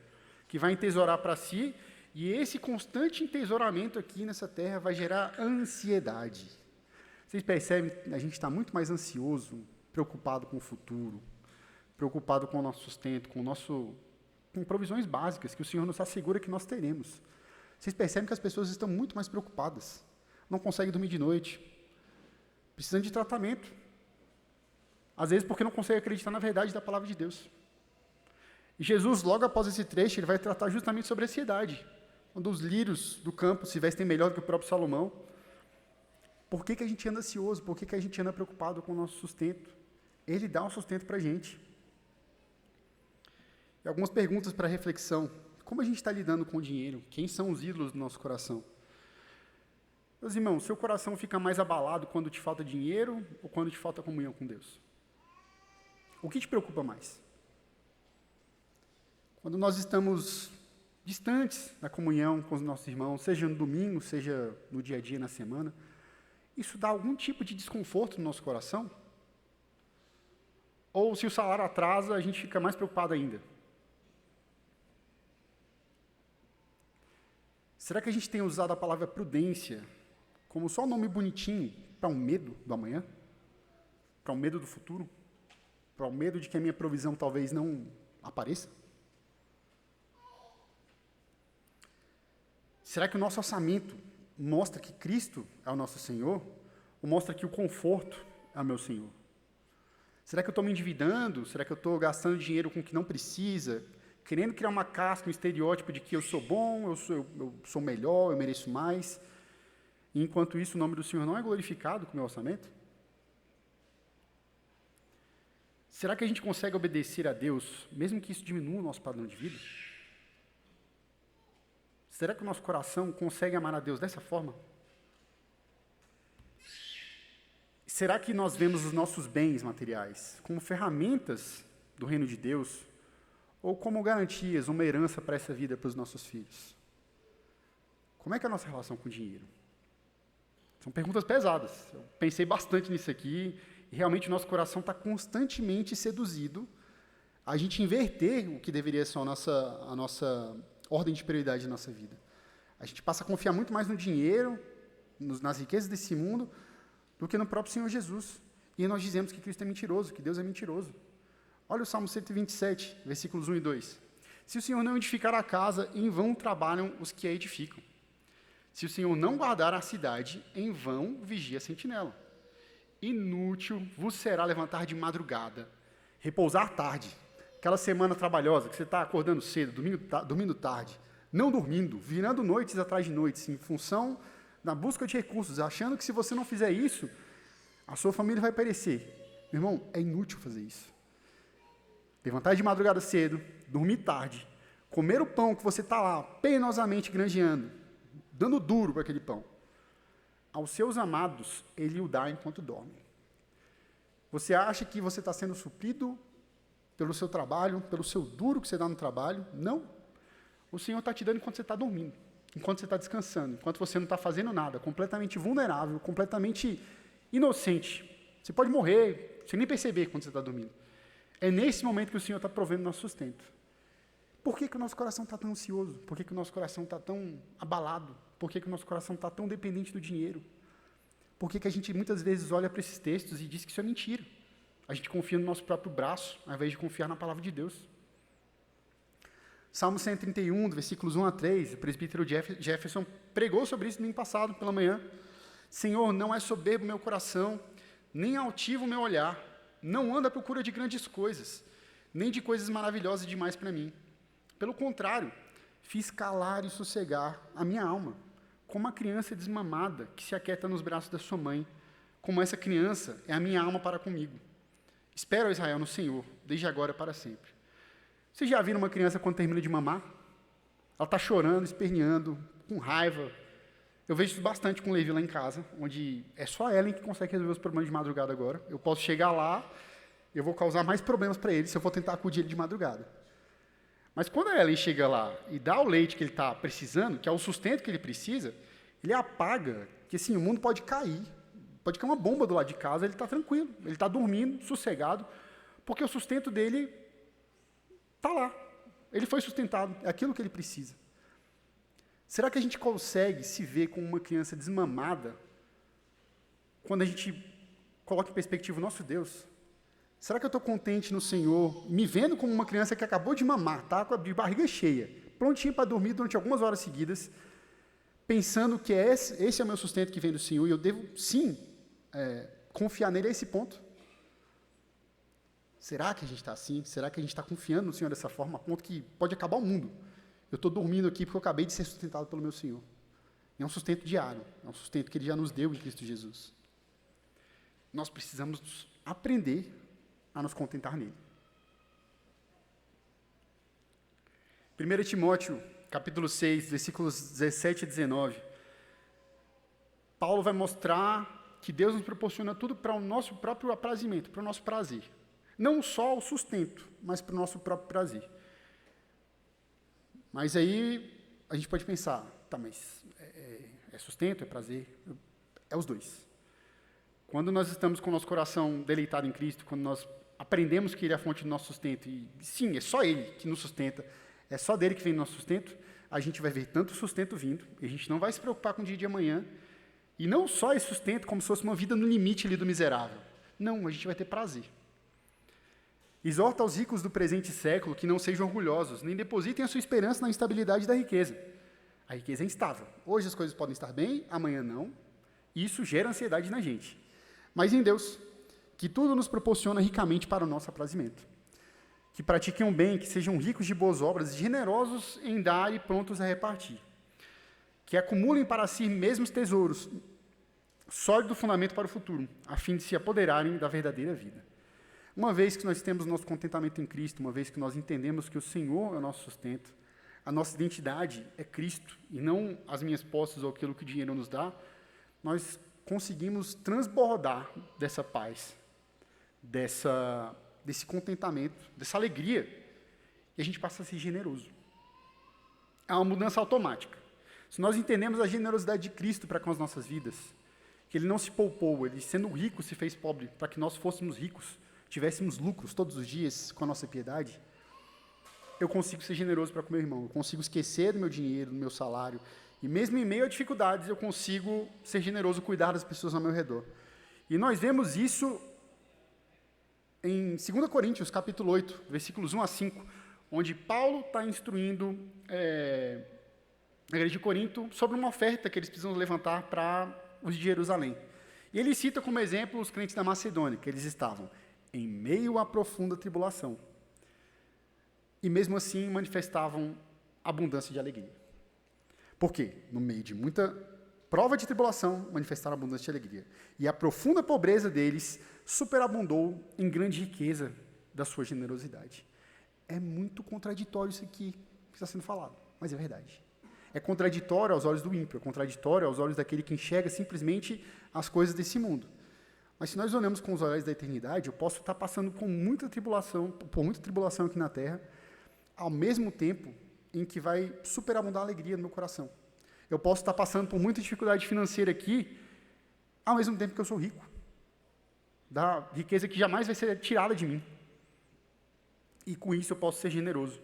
que vai entesourar para si, e esse constante entesouramento aqui nessa terra vai gerar ansiedade. Vocês percebem que a gente está muito mais ansioso, preocupado com o futuro, preocupado com o nosso sustento, com provisões básicas que o Senhor nos assegura que nós teremos. Vocês percebem que as pessoas estão muito mais preocupadas, não conseguem dormir de noite, precisando de tratamento. Às vezes porque não conseguem acreditar na verdade da palavra de Deus. E Jesus, logo após esse trecho, ele vai tratar justamente sobre a ansiedade. Quando os lírios do campo se vestem melhor do que o próprio Salomão, por que a gente anda ansioso? Por que a gente anda preocupado com o nosso sustento? Ele dá um sustento para a gente. E algumas perguntas para reflexão. Como a gente está lidando com o dinheiro? Quem são os ídolos do nosso coração? Meus irmãos, seu coração fica mais abalado quando te falta dinheiro ou quando te falta comunhão com Deus? O que te preocupa mais? Quando nós estamos distantes da comunhão com os nossos irmãos, seja no domingo, seja no dia a dia, na semana, isso dá algum tipo de desconforto no nosso coração? Ou se o salário atrasa, a gente fica mais preocupado ainda? Será que a gente tem usado a palavra prudência como só um nome bonitinho para um medo do amanhã? Para um medo do futuro? Para o medo de que a minha provisão talvez não apareça? Será que o nosso orçamento mostra que Cristo é o nosso Senhor? Ou mostra que o conforto é o meu Senhor? Será que eu estou me endividando? Será que eu estou gastando dinheiro com o que não precisa? Querendo criar uma casca, um estereótipo de que eu sou bom, eu sou melhor, eu mereço mais. E enquanto isso, o nome do Senhor não é glorificado com o meu orçamento? Será que a gente consegue obedecer a Deus, mesmo que isso diminua o nosso padrão de vida? Será que o nosso coração consegue amar a Deus dessa forma? Será que nós vemos os nossos bens materiais como ferramentas do reino de Deus ou como garantias, uma herança para essa vida, para os nossos filhos? Como é que é a nossa relação com o dinheiro? São perguntas pesadas. Eu pensei bastante nisso aqui e realmente o nosso coração está constantemente seduzido a gente inverter o que deveria ser a nossa ordem de prioridade na nossa vida. A gente passa a confiar muito mais no dinheiro, nas riquezas desse mundo do que no próprio Senhor Jesus. E nós dizemos que Cristo é mentiroso, que Deus é mentiroso. Olha o Salmo 127, versículos 1 e 2. Se o Senhor não edificar a casa, em vão trabalham os que a edificam. Se o Senhor não guardar a cidade, em vão vigia a sentinela. Inútil vos será levantar de madrugada, repousar tarde. Aquela semana trabalhosa, que você está acordando cedo, dormindo tarde, não dormindo, virando noites atrás de noites, em função da busca de recursos, achando que se você não fizer isso, a sua família vai perecer. Meu irmão, é inútil fazer isso. Levantar de madrugada cedo, dormir tarde, comer o pão que você está lá, penosamente granjeando, dando duro para aquele pão. Aos seus amados, ele o dá enquanto dorme. Você acha que você está sendo suprido pelo seu trabalho, pelo seu duro que você dá no trabalho? Não. O Senhor está te dando enquanto você está dormindo, enquanto você está descansando, enquanto você não está fazendo nada, completamente vulnerável, completamente inocente. Você pode morrer sem nem perceber quando você está dormindo. É nesse momento que o Senhor está provendo o nosso sustento. Por que o nosso coração está tão ansioso? Por que o nosso coração está tão abalado? Por que o nosso coração está tão dependente do dinheiro? Por que a gente muitas vezes olha para esses textos e diz que isso é mentira? A gente confia no nosso próprio braço, ao invés de confiar na palavra de Deus. Salmo 131, versículos 1 a 3, o presbítero Jefferson pregou sobre isso no domingo passado, pela manhã. Senhor, não é soberbo meu coração, nem altivo meu olhar, não anda à procura de grandes coisas, nem de coisas maravilhosas demais para mim. Pelo contrário, fiz calar e sossegar a minha alma, como uma criança desmamada que se aquieta nos braços da sua mãe, como essa criança é a minha alma para comigo. Espero, Israel, no Senhor, desde agora e para sempre. Vocês já viram uma criança quando termina de mamar? Ela está chorando, esperneando, com raiva. Eu vejo isso bastante com o Levi lá em casa, onde é só a Ellen que consegue resolver os problemas de madrugada agora. Eu posso chegar lá, eu vou causar mais problemas para ele se eu for tentar acudir ele de madrugada. Mas quando a Ellen chega lá e dá o leite que ele está precisando, que é o sustento que ele precisa, ele apaga que assim, o mundo pode cair uma bomba do lado de casa, ele está tranquilo, ele está dormindo, sossegado, porque o sustento dele está lá. Ele foi sustentado, é aquilo que ele precisa. Será que a gente consegue se ver como uma criança desmamada quando a gente coloca em perspectiva o nosso Deus? Será que eu estou contente no Senhor, me vendo como uma criança que acabou de mamar, tá, com a barriga cheia, prontinha para dormir durante algumas horas seguidas, pensando que esse é o meu sustento que vem do Senhor, e eu devo, sim, confiar nele a esse ponto? Será que a gente está assim? Será que a gente está confiando no Senhor dessa forma, a ponto que pode acabar o mundo? Eu estou dormindo aqui porque eu acabei de ser sustentado pelo meu Senhor. É um sustento diário, é um sustento que Ele já nos deu em Cristo Jesus. Nós precisamos aprender a nos contentar nele. 1 Timóteo, capítulo 6, versículos 17 e 19. Paulo vai mostrar que Deus nos proporciona tudo para o nosso próprio aprazimento, para o nosso prazer. Não só o sustento, mas para o nosso próprio prazer. Mas aí a gente pode pensar, tá, mas é sustento, é prazer? É os dois. Quando nós estamos com o nosso coração deleitado em Cristo, quando nós aprendemos que Ele é a fonte do nosso sustento, e sim, é só Ele que nos sustenta, é só dele que vem o nosso sustento, a gente vai ver tanto sustento vindo, e a gente não vai se preocupar com o dia de amanhã, e não só esse sustento como se fosse uma vida no limite ali do miserável. Não, a gente vai ter prazer. Exorta aos ricos do presente século que não sejam orgulhosos, nem depositem a sua esperança na instabilidade da riqueza. A riqueza é instável. Hoje as coisas podem estar bem, amanhã não. E isso gera ansiedade na gente. Mas em Deus, que tudo nos proporciona ricamente para o nosso aprazimento. Que pratiquem o bem, que sejam ricos de boas obras, generosos em dar e prontos a repartir. Que acumulem para si mesmos tesouros, sólido fundamento para o futuro, a fim de se apoderarem da verdadeira vida. Uma vez que nós temos nosso contentamento em Cristo, uma vez que nós entendemos que o Senhor é o nosso sustento, a nossa identidade é Cristo, e não as minhas posses ou aquilo que o dinheiro nos dá, nós conseguimos transbordar dessa paz, desse contentamento, dessa alegria, e a gente passa a ser generoso. É uma mudança automática. Se nós entendemos a generosidade de Cristo para com as nossas vidas, que Ele não se poupou, Ele sendo rico se fez pobre, para que nós fôssemos ricos, tivéssemos lucros todos os dias com a nossa piedade, eu consigo ser generoso para com meu irmão, eu consigo esquecer do meu dinheiro, do meu salário, E mesmo em meio a dificuldades, eu consigo ser generoso, cuidar das pessoas ao meu redor. E nós vemos isso em 2 Coríntios, capítulo 8, versículos 1 a 5, onde Paulo está instruindo a igreja de Corinto sobre uma oferta que eles precisam levantar para os de Jerusalém. E ele cita como exemplo os crentes da Macedônia, que eles estavam em meio à profunda tribulação. E mesmo assim manifestavam abundância de alegria. Por quê? No meio de muita prova de tribulação, manifestaram abundância de alegria. E a profunda pobreza deles superabundou em grande riqueza da sua generosidade. É muito contraditório isso aqui que está sendo falado, mas é verdade. É contraditório aos olhos do ímpio, é contraditório aos olhos daquele que enxerga simplesmente as coisas desse mundo. Mas se nós olhamos com os olhos da eternidade, eu posso estar passando por muita tribulação aqui na Terra, ao mesmo tempo em que vai superabundar a alegria no meu coração. Eu posso estar passando por muita dificuldade financeira aqui, ao mesmo tempo que eu sou rico. Da riqueza que jamais vai ser tirada de mim. E com isso eu posso ser generoso.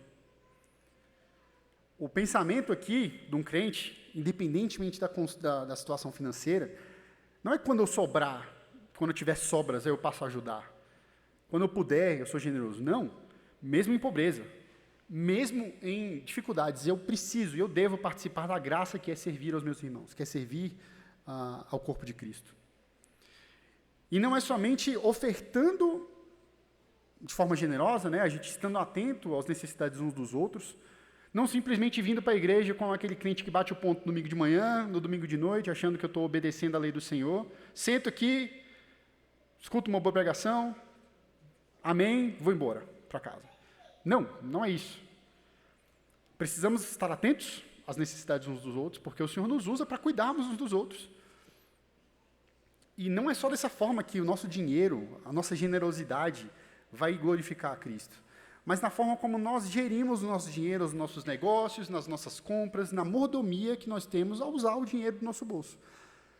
O pensamento aqui de um crente, independentemente da situação financeira, não é quando eu sobrar, quando eu tiver sobras, eu passo a ajudar. Quando eu puder, eu sou generoso. Não, mesmo em pobreza. Mesmo em dificuldades, eu preciso e eu devo participar da graça que é servir aos meus irmãos, que é servir ao corpo de Cristo. E não é somente ofertando de forma generosa, né, a gente estando atento às necessidades uns dos outros, não simplesmente vindo para a igreja com aquele crente que bate o ponto no domingo de manhã, no domingo de noite, achando que eu estou obedecendo a lei do Senhor, sento aqui, escuto uma boa pregação, amém, vou embora para casa. Não é isso. Precisamos estar atentos às necessidades uns dos outros, porque o Senhor nos usa para cuidarmos uns dos outros. E não é só dessa forma que o nosso dinheiro, a nossa generosidade vai glorificar a Cristo, mas na forma como nós gerimos o nosso dinheiro, os nossos negócios, nas nossas compras, na mordomia que nós temos ao usar o dinheiro do nosso bolso.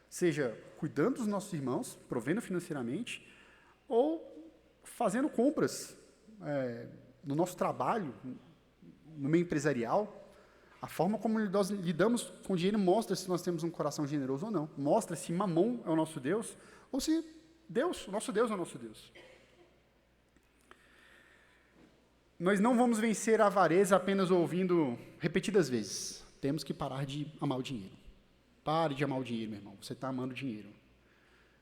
Seja cuidando dos nossos irmãos, provendo financeiramente, ou fazendo compras no nosso trabalho, no meio empresarial. A forma como nós lidamos com o dinheiro mostra se nós temos um coração generoso ou não. Mostra se Mamon é o nosso Deus, ou se o nosso Deus é o nosso Deus. Nós não vamos vencer a avareza apenas ouvindo repetidas vezes. Temos que parar de amar o dinheiro. Pare de amar o dinheiro, meu irmão. Você está amando o dinheiro.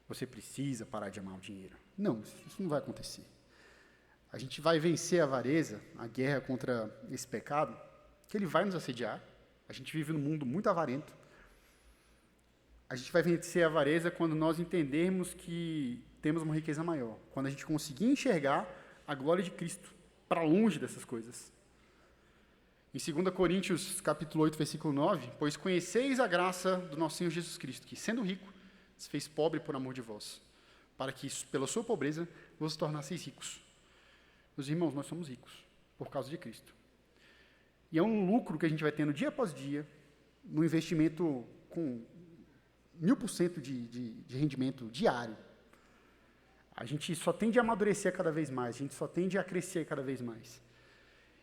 Você precisa parar de amar o dinheiro. Não, isso não vai acontecer. A gente vai vencer a avareza, a guerra contra esse pecado, que ele vai nos assediar. A gente vive num mundo muito avarento. A gente vai vencer a avareza quando nós entendermos que temos uma riqueza maior. Quando a gente conseguir enxergar a glória de Cristo para longe dessas coisas. Em 2 Coríntios, capítulo 8, versículo 9, pois conheceis a graça do nosso Senhor Jesus Cristo, que, sendo rico, se fez pobre por amor de vós, para que, pela sua pobreza, vos tornasseis ricos. Meus irmãos, nós somos ricos, por causa de Cristo. E é um lucro que a gente vai tendo dia após dia, no investimento com 1000% de rendimento diário. A gente só tende a amadurecer cada vez mais, a gente só tende a crescer cada vez mais.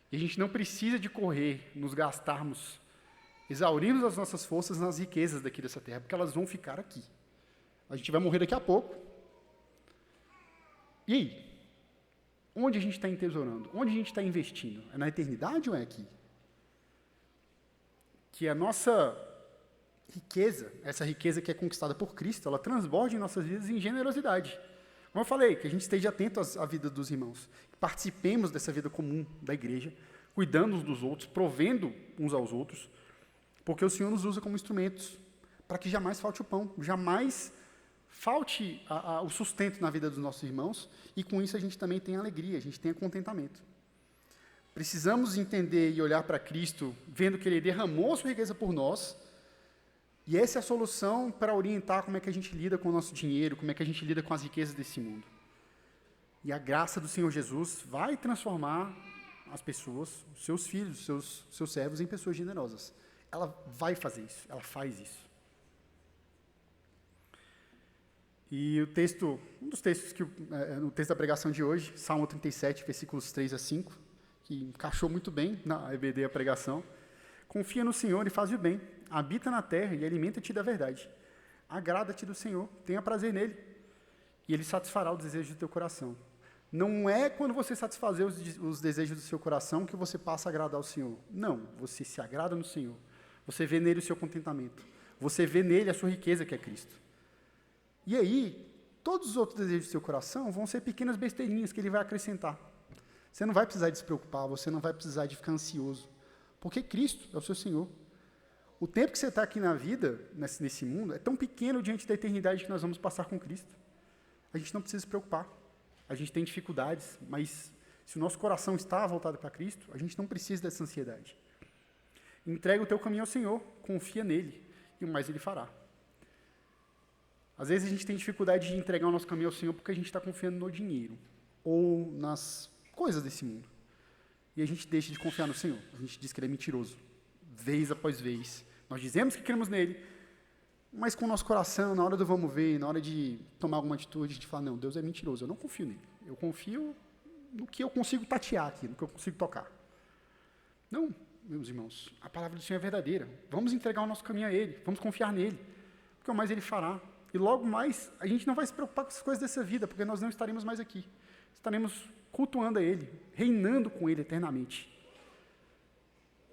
E a gente não precisa de correr, nos gastarmos, exaurirmos as nossas forças nas riquezas daqui dessa terra, porque elas vão ficar aqui. A gente vai morrer daqui a pouco. E aí? Onde a gente está entesourando? Onde a gente está investindo? É na eternidade ou é aqui? Que a nossa riqueza, essa riqueza que é conquistada por Cristo, ela transborde em nossas vidas em generosidade. Como eu falei, que a gente esteja atento à vida dos irmãos, que participemos dessa vida comum da igreja, cuidando uns dos outros, provendo uns aos outros, porque o Senhor nos usa como instrumentos para que jamais falte o pão, jamais falte o sustento na vida dos nossos irmãos, e com isso a gente também tem alegria, a gente tem contentamento. Precisamos entender e olhar para Cristo, vendo que Ele derramou a sua riqueza por nós, e essa é a solução para orientar como é que a gente lida com o nosso dinheiro, como é que a gente lida com as riquezas desse mundo. E a graça do Senhor Jesus vai transformar as pessoas, os seus filhos, os seus servos, em pessoas generosas. Ela vai fazer isso, ela faz isso. E um dos textos no texto da pregação de hoje, Salmo 37, versículos 3 a 5, que encaixou muito bem na EBD a pregação. Confia no Senhor e faz o bem, habita na terra e alimenta-te da verdade. Agrada-te do Senhor, tenha prazer nele, e ele satisfará o desejo do teu coração. Não é quando você satisfazer os desejos do seu coração que você passa a agradar ao Senhor. Não, você se agrada no Senhor. Você vê nele o seu contentamento. Você vê nele a sua riqueza, que é Cristo. E aí, todos os outros desejos do seu coração vão ser pequenas besteirinhas que ele vai acrescentar. Você não vai precisar de se preocupar, você não vai precisar de ficar ansioso, porque Cristo é o seu Senhor. O tempo que você está aqui na vida, nesse mundo, é tão pequeno diante da eternidade que nós vamos passar com Cristo. A gente não precisa se preocupar. A gente tem dificuldades, mas se o nosso coração está voltado para Cristo, a gente não precisa dessa ansiedade. Entrega o teu caminho ao Senhor, confia nele, e o mais ele fará. Às vezes a gente tem dificuldade de entregar o nosso caminho ao Senhor porque a gente está confiando no dinheiro, ou nas coisas desse mundo. E a gente deixa de confiar no Senhor, a gente diz que ele é mentiroso, vez após vez. Nós dizemos que cremos nele, mas com o nosso coração, na hora do vamos ver, na hora de tomar alguma atitude, a gente fala, não, Deus é mentiroso, eu não confio nele. Eu confio no que eu consigo tatear aqui, no que eu consigo tocar. Não, meus irmãos, a palavra do Senhor é verdadeira. Vamos entregar o nosso caminho a Ele, vamos confiar nele, porque o mais Ele fará. E logo mais, a gente não vai se preocupar com as coisas dessa vida, porque nós não estaremos mais aqui. Estaremos cultuando a Ele, reinando com Ele eternamente.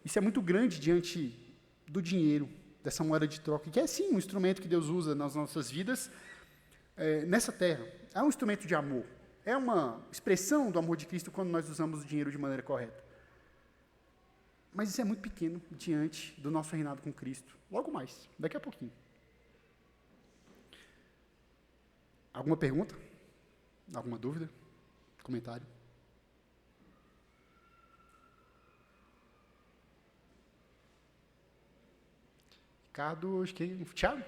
Isso é muito grande diante do dinheiro, dessa moeda de troca, que é sim um instrumento que Deus usa nas nossas vidas, nessa terra. É um instrumento de amor. É uma expressão do amor de Cristo quando nós usamos o dinheiro de maneira correta. Mas isso é muito pequeno diante do nosso reinado com Cristo. Logo mais, daqui a pouquinho. Alguma pergunta? Alguma dúvida? Comentário? Ricardo, acho que... Thiago?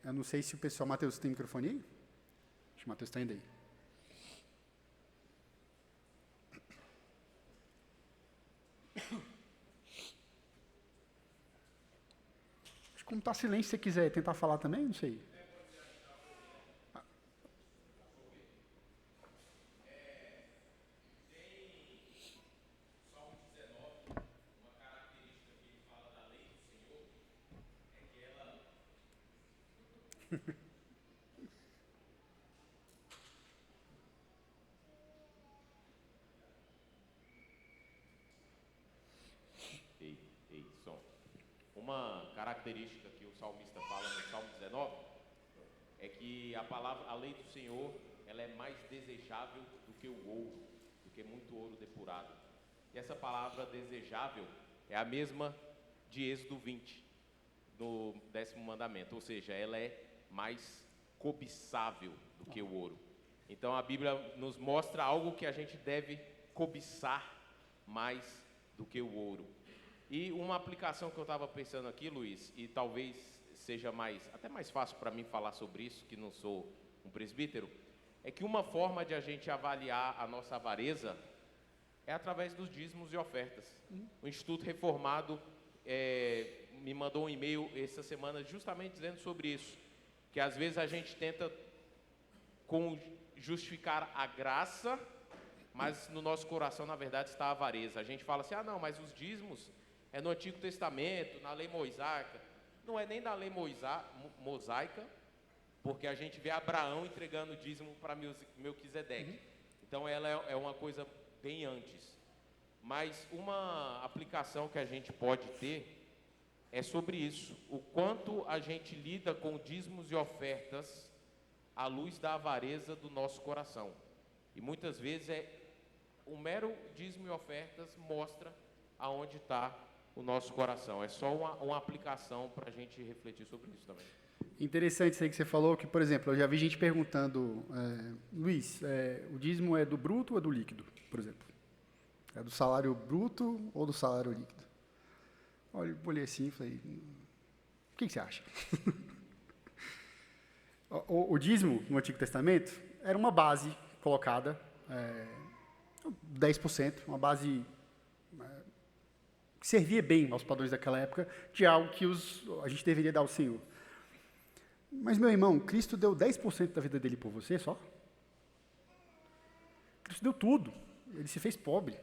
Eu não sei se o pessoal... Matheus, tem microfone aí? Acho que o Matheus está indo aí. Acho que como está silêncio, se você quiser tentar falar também, não sei. Ei, som. Uma característica que o salmista fala no Salmo 19 é que a lei do Senhor, ela é mais desejável do que o ouro, do que muito ouro depurado. E essa palavra desejável é a mesma de Êxodo 20, no 10º mandamento, ou seja, ela é mais cobiçável do que o ouro. Então a Bíblia nos mostra algo que a gente deve cobiçar mais do que o ouro. E uma aplicação que eu estava pensando aqui, Luiz, e talvez seja até mais fácil para mim falar sobre isso, que não sou um presbítero, é que uma forma de a gente avaliar a nossa avareza é através dos dízimos e ofertas. O Instituto Reformado me mandou um e-mail essa semana justamente dizendo sobre isso, que às vezes a gente tenta justificar a graça, mas no nosso coração, na verdade, está a avareza. A gente fala assim, não, mas os dízimos é no Antigo Testamento, na lei mosaica. Não é nem na lei mosaica, porque a gente vê Abraão entregando o dízimo para Melquisedeque. Então ela é uma coisa bem antes. Mas uma aplicação que a gente pode ter é sobre isso. O quanto a gente lida com dízimos e ofertas à luz da avareza do nosso coração. E muitas vezes o mero dízimo e ofertas mostra aonde está o nosso coração. É só uma aplicação para a gente refletir sobre isso também. Interessante isso aí que você falou, que, por exemplo, eu já vi gente perguntando, Luiz, o dízimo é do bruto ou é do líquido, por exemplo? É do salário bruto ou do salário líquido? Olha, eu olhei assim e falei, o que você acha? O dízimo, no Antigo Testamento, era uma base colocada, 10%, uma base que servia bem aos padrões daquela época, de algo que a gente deveria dar ao Senhor. Mas, meu irmão, Cristo deu 10% da vida dele por você só? Cristo deu tudo. Ele se fez pobre.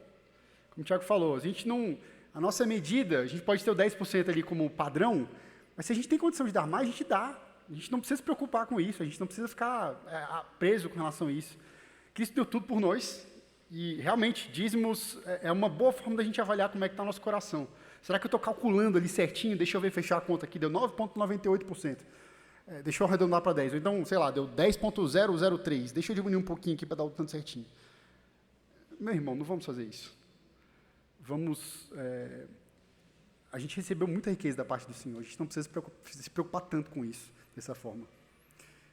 Como o Tiago falou, a gente não A nossa medida, a gente pode ter o 10% ali como padrão, mas se a gente tem condição de dar mais, a gente dá. A gente não precisa se preocupar com isso, a gente não precisa ficar preso com relação a isso. Cristo deu tudo por nós, e realmente, dízimos é uma boa forma da gente avaliar como é que está o nosso coração. Será que eu estou calculando ali certinho? Deixa eu ver, fechar a conta aqui, deu 9,98%. Deixa eu arredondar para 10. Ou então, sei lá, deu 10,003. Deixa eu diminuir um pouquinho aqui para dar o tanto certinho. Meu irmão, não vamos fazer isso. A gente recebeu muita riqueza da parte do Senhor. A gente não precisa se preocupar tanto com isso, dessa forma.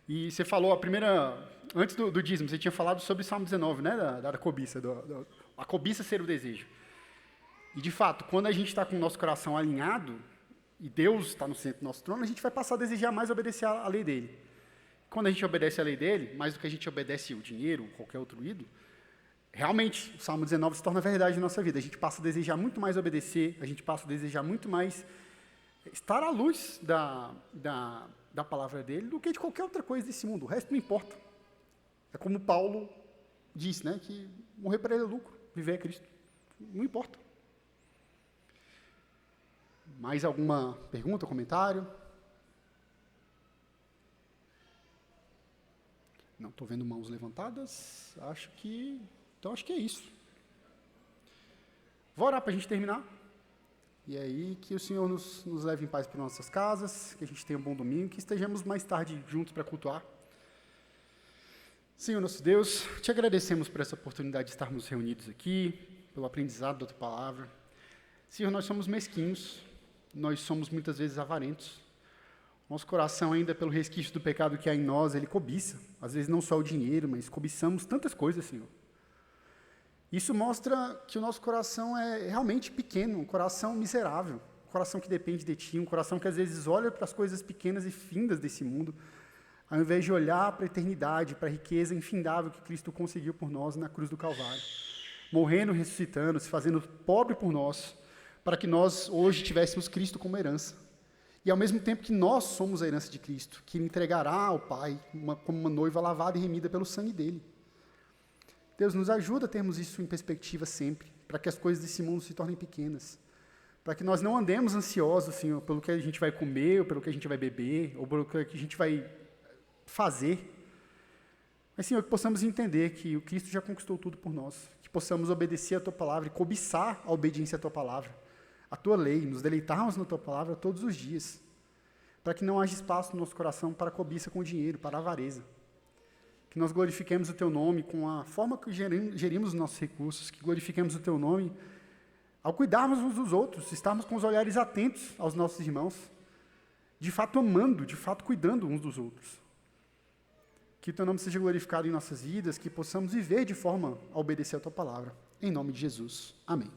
E você falou, antes do dízimo, você tinha falado sobre o Salmo 19, né, da cobiça, a cobiça ser o desejo. E, de fato, quando a gente está com o nosso coração alinhado, e Deus está no centro do nosso trono, a gente vai passar a desejar mais obedecer à lei dele. Quando a gente obedece à lei dele, mais do que a gente obedece o dinheiro, ou qualquer outro ídolo, realmente, o Salmo 19 se torna verdade na nossa vida. A gente passa a desejar muito mais obedecer, a gente passa a desejar muito mais estar à luz da palavra dele do que de qualquer outra coisa desse mundo. O resto não importa. É como Paulo disse, né, que morrer para ele é lucro, viver é Cristo. Não importa. Mais alguma pergunta, comentário? Não, estou vendo mãos levantadas. Então acho que é isso. Vou orar para a gente terminar. E aí, que o Senhor nos leve em paz para nossas casas, que a gente tenha um bom domingo, que estejamos mais tarde juntos para cultuar. Senhor nosso Deus, te agradecemos por essa oportunidade de estarmos reunidos aqui, pelo aprendizado da tua palavra. Senhor, nós somos mesquinhos, nós somos muitas vezes avarentos. Nosso coração, ainda pelo resquício do pecado que há em nós, ele cobiça. Às vezes não só o dinheiro, mas cobiçamos tantas coisas, Senhor. Isso mostra que o nosso coração é realmente pequeno, um coração miserável, um coração que depende de Ti, um coração que às vezes olha para as coisas pequenas e findas desse mundo, ao invés de olhar para a eternidade, para a riqueza infindável que Cristo conseguiu por nós na cruz do Calvário, morrendo, ressuscitando, se fazendo pobre por nós, para que nós hoje tivéssemos Cristo como herança. E ao mesmo tempo que nós somos a herança de Cristo, que Ele entregará ao Pai como uma noiva lavada e remida pelo sangue dEle. Deus, nos ajuda a termos isso em perspectiva sempre, para que as coisas desse mundo se tornem pequenas, para que nós não andemos ansiosos, Senhor, pelo que a gente vai comer, ou pelo que a gente vai beber, ou pelo que a gente vai fazer. Mas, Senhor, que possamos entender que o Cristo já conquistou tudo por nós, que possamos obedecer a Tua palavra e cobiçar a obediência à Tua palavra, a Tua lei, nos deleitarmos na Tua palavra todos os dias, para que não haja espaço no nosso coração para a cobiça com o dinheiro, para a avareza. Que nós glorifiquemos o Teu nome com a forma que gerimos os nossos recursos, que glorifiquemos o Teu nome ao cuidarmos uns dos outros, estarmos com os olhares atentos aos nossos irmãos, de fato amando, de fato cuidando uns dos outros. Que o Teu nome seja glorificado em nossas vidas, que possamos viver de forma a obedecer a Tua palavra. Em nome de Jesus. Amém.